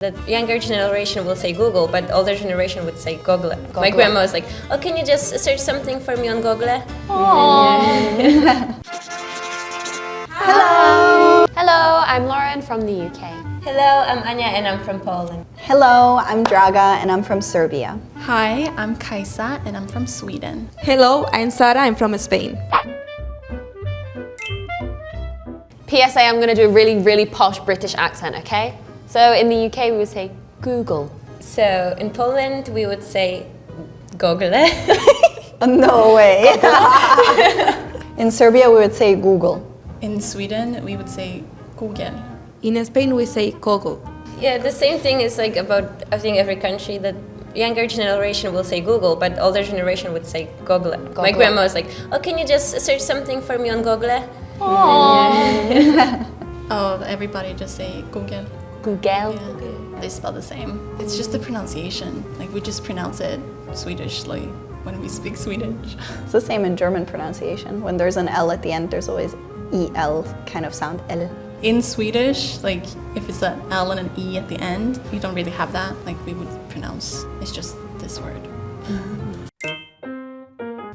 The younger generation will say Google, but older generation would say Google. My grandma was like, "Oh, can you just search something for me on Google?" Hello! Hello, I'm Laruen from the UK. Hello, I'm Ania and I'm from Poland. Hello, I'm Draga and I'm from Serbia. Hi, I'm Ajsa and I'm from Sweden. Hello, I'm Sara, I'm from Spain. PSA, I'm gonna do a really posh British accent, okay? So in the UK we would say Google. So in Poland we would say Google. No way. In Serbia we would say Google. In Sweden, we would say Google. In Spain we say Google. Yeah, the same thing is like about, I think, every country. That younger generation will say Google, but older generation would say Google. My grandma was like, "Oh, can you just search something for me on Google?" Oh, everybody just say Google. Google. Yeah. They spell the same. It's just the pronunciation. Like we just pronounce it Swedishly when we speak Swedish. It's the same in German pronunciation. When there's an L at the end, there's always EL kind of sound, L. In Swedish, like if it's an L and an E at the end, we don't really have that. Like we would pronounce, it's just this word.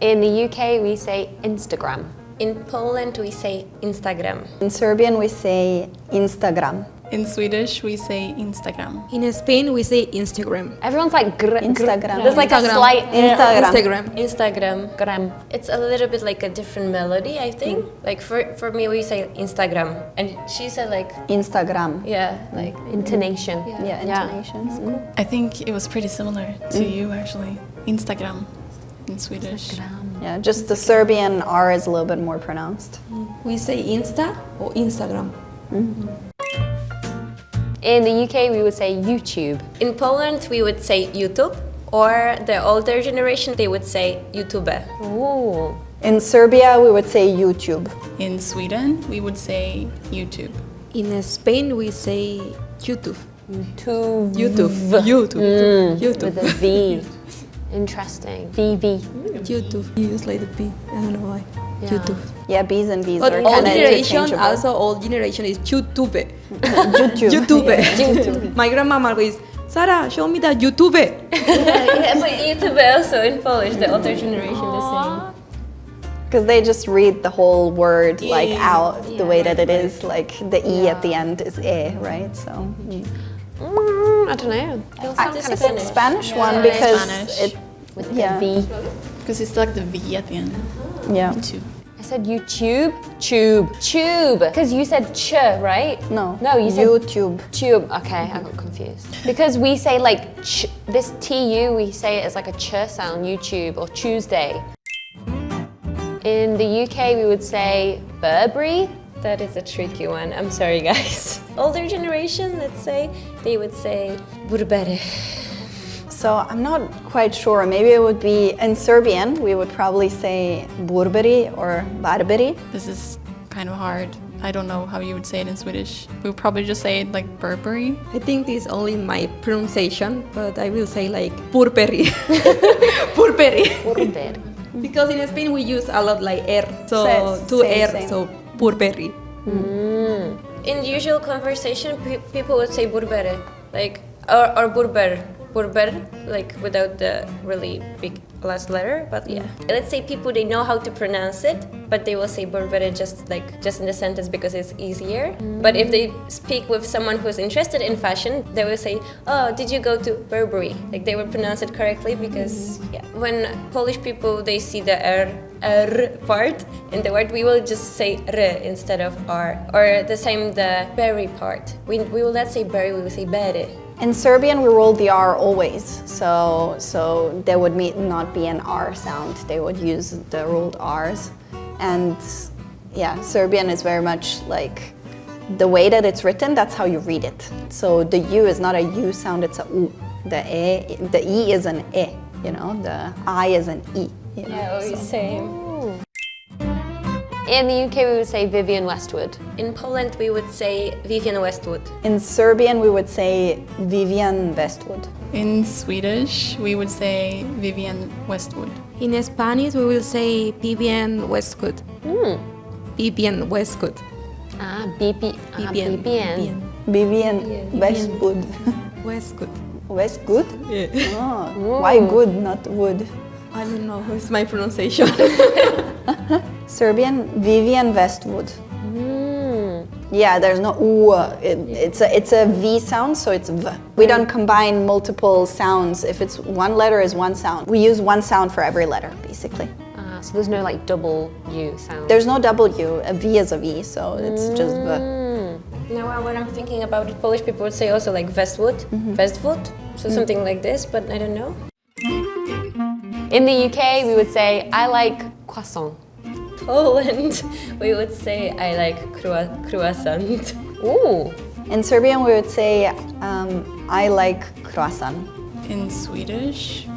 In the UK we say Instagram. In Poland we say Instagram. In Serbian we say Instagram. In Swedish, we say Instagram. In Spain we say Instagram. Everyone's like Instagram. There's like Instagram. a slight Instagram. Instagram. gram. It's a little bit like a different melody, I think. Like for me we say Instagram, and she said like Instagram. yeah, like Intonation. Yeah, intonations. I think it was pretty similar to you actually. Instagram in Swedish. Yeah, just the Serbian R is a little bit more pronounced. We say Insta or Instagram. In the UK we would say YouTube. in Poland we would say YouTube, or the older generation they would say YouTube. Ooh. In Serbia we would say YouTube. In Sweden, we would say YouTube. In Spain we say YouTube. YouTube. YouTube. With a V. Interesting. VV. YouTube. You use like the B. I don't know why. Yeah. YouTube. Yeah, B's and B's But are old kind of generation, interchangeable. also old generation is YouTube. YouTube. YouTube. My grandmama is, Sara, show me the YouTube. Yeah, but YouTube also in Polish, the older generation the same. Because they just read the whole word like out the way that it is. Like the E at the end is E, right? So I don't know. Feels I kind of think Spanish one Yeah, because Spanish. it with yeah. the V. Because it's like the V at the end. Yeah. YouTube. I said YouTube. Tube. Because you said ch, right? No. No, you said YouTube. tube. Okay, I got confused. Because we say like ch, this TU, we say it as like a ch sound, YouTube or Tuesday. In the UK, we would say Burberry. That is a tricky one. I'm sorry, guys. Older generation, let's say, they would say Burberry. So I'm not quite sure. Maybe it would be in Serbian. We would probably say Burberry or Barberi. This is kind of hard. I don't know how you would say it in Swedish. We would probably just say it like Burberry. I think this is only my pronunciation, but I will say like Burberry. Burberry. Burberry. Because in Spain we use a lot like R, so Same, two R, same. so Burberry. In usual conversation, people would say Burberry, like or Burber, like without the really big last letter. But yeah, let's say people they know how to pronounce it, but they will say Burberry just in the sentence because it's easier. But if they speak with someone who's interested in fashion, they will say, "Oh, did you go to Burberry?" Like they will pronounce it correctly because when Polish people they see the R part in the word, we will just say R instead of R. Or the same the berry part. We will not say berry, we will say bere. In Serbian, we roll the R always. So there would not be an R sound. They would use the rolled R's. And yeah, Serbian is very much like the way that it's written, that's how you read it. So the U is not a U sound, it's a U. The E is an E, you know, the I is an E. You know, Yeah, always same. In the UK, we would say Vivienne Westwood. In Poland, we would say Vivienne Westwood. In Serbian, we would say Vivian Westwood. In Swedish, we would say Vivienne Westwood. In Spanish we will say Vivienne Westwood. Vivienne Westwood. Vivienne. Vivian Westwood. Westwood. Westwood? Yeah. Oh, why good, not wood? I don't know. It's my pronunciation. Serbian, Vivian Westwood. Yeah, there's no U. It's a V sound, so it's V. We don't combine multiple sounds. If it's one letter is one sound. We use one sound for every letter, basically. So there's no like double U sound. There's no W. A V is a V, so it's just V. Now when I'm thinking about it, Polish people would say also like Westwood, Westwood, so something like this, but I don't know. In the UK, we would say, I like croissant. Poland, we would say I like croissant. Ooh. In Serbian, we would say I like croissant. In Swedish,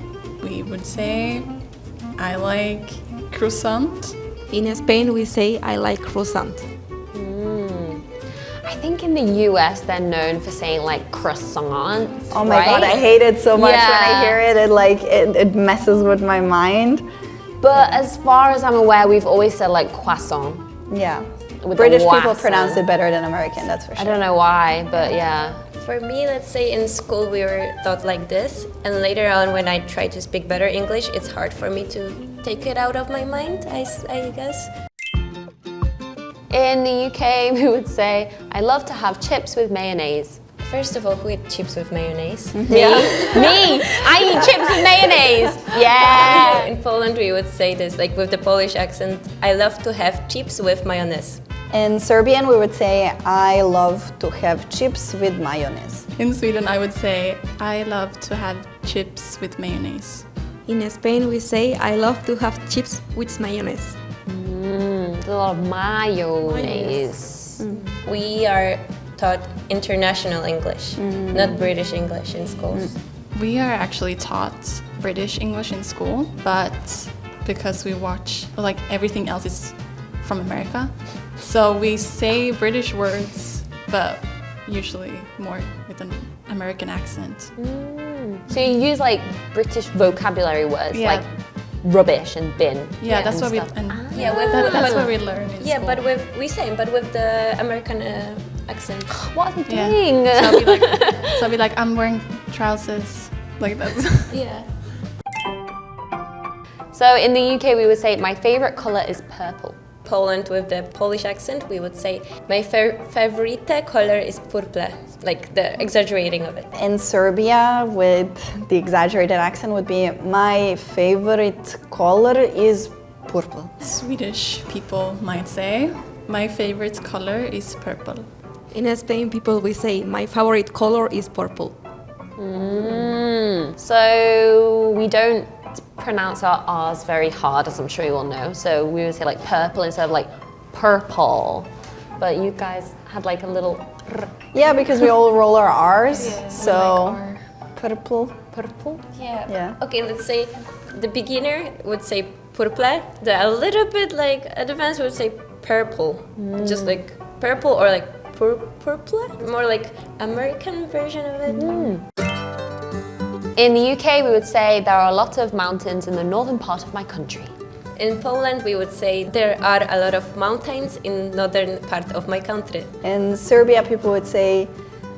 we would say I like croissant. In Spain, we say I like croissant. I think in the US, they're known for saying like croissant. Oh my god, I hate it so much when I hear it. It messes with my mind. But as far as I'm aware, we've always said like croissant. Yeah. With British the people was pronounce sound. it better than American, that's for I sure. don't know why, but yeah. For me, let's say in school we were taught like this, and later on when I try to speak better English, it's hard for me to take it out of my mind, I guess. In the UK, we would say, I love to have chips with mayonnaise. First of all, who eats chips with mayonnaise? Me? I eat chips with mayonnaise. Yeah. In Poland, we would say this, like with the Polish accent, I love to have chips with mayonnaise. In Serbian, we would say I love to have chips with mayonnaise. In Sweden, I would say I love to have chips with mayonnaise. In Spain, we say I love to have chips with mayonnaise. There's a lot of mayonnaise. We are taught international English, not British English in schools. We are actually taught British English in school, but because we watch, like everything else is from America, so we say British words, but usually more with an American accent. So you use like British vocabulary words Yeah. like rubbish and bin. Yeah, that's what we stuff. that's what we learn in Yeah, school. but with the American accent. What are they Yeah. doing? So I'll be like, I'm wearing trousers, like that. Yeah. So in the UK, we would say my favorite color is purple. Poland with the Polish accent, we would say my favorite color is purple, like the exaggerating of it. In Serbia, with the exaggerated accent, would be my favorite color is purple. Swedish people might say, my favorite color is purple. In Spain, people will say my favorite color is purple. So we don't pronounce our R's very hard, as I'm sure you all know. So we would say like purple instead of like purple. But you guys had like a little r. Yeah, because we all roll our R's, so purple. Purple? Yeah. Okay, let's say the beginner would say purple. The a little bit like advanced would say purple. Just like purple or like purple. More like American version of it. In the UK, we would say there are a lot of mountains in the northern part of my country. In Poland, we would say there are a lot of mountains in northern part of my country. In Serbia, people would say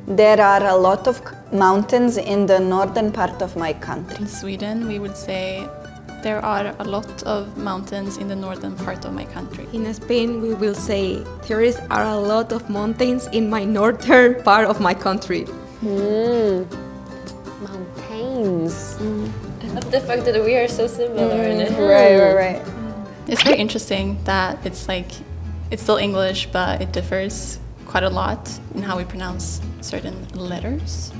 there are a lot of mountains in the northern part of my country. In Sweden, we would say there are a lot of mountains in the northern part of my country. In Spain, we will say there are a lot of mountains in my northern part of my country. Mountains. I love the fact that we are so similar in it. Right. It's very interesting that it's like, it's still English, but it differs quite a lot in how we pronounce certain letters.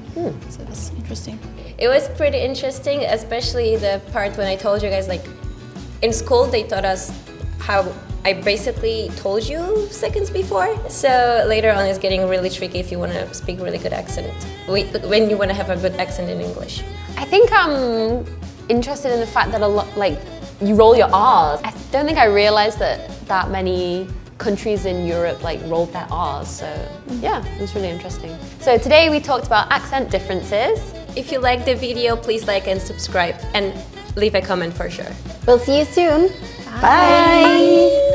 So that's interesting. It was pretty interesting, especially the part when I told you guys, like, in school they taught us how I basically told you seconds before. So later on it's getting really tricky if you want to speak really good accent, when you want to have a good accent in English. I think I'm interested in the fact that a lot, like, you roll your R's. I don't think I realized that many countries in Europe like rolled their R's. So yeah, it was really interesting. So today we talked about accent differences. If you like the video, please like and subscribe and leave a comment for sure. We'll see you soon. Bye.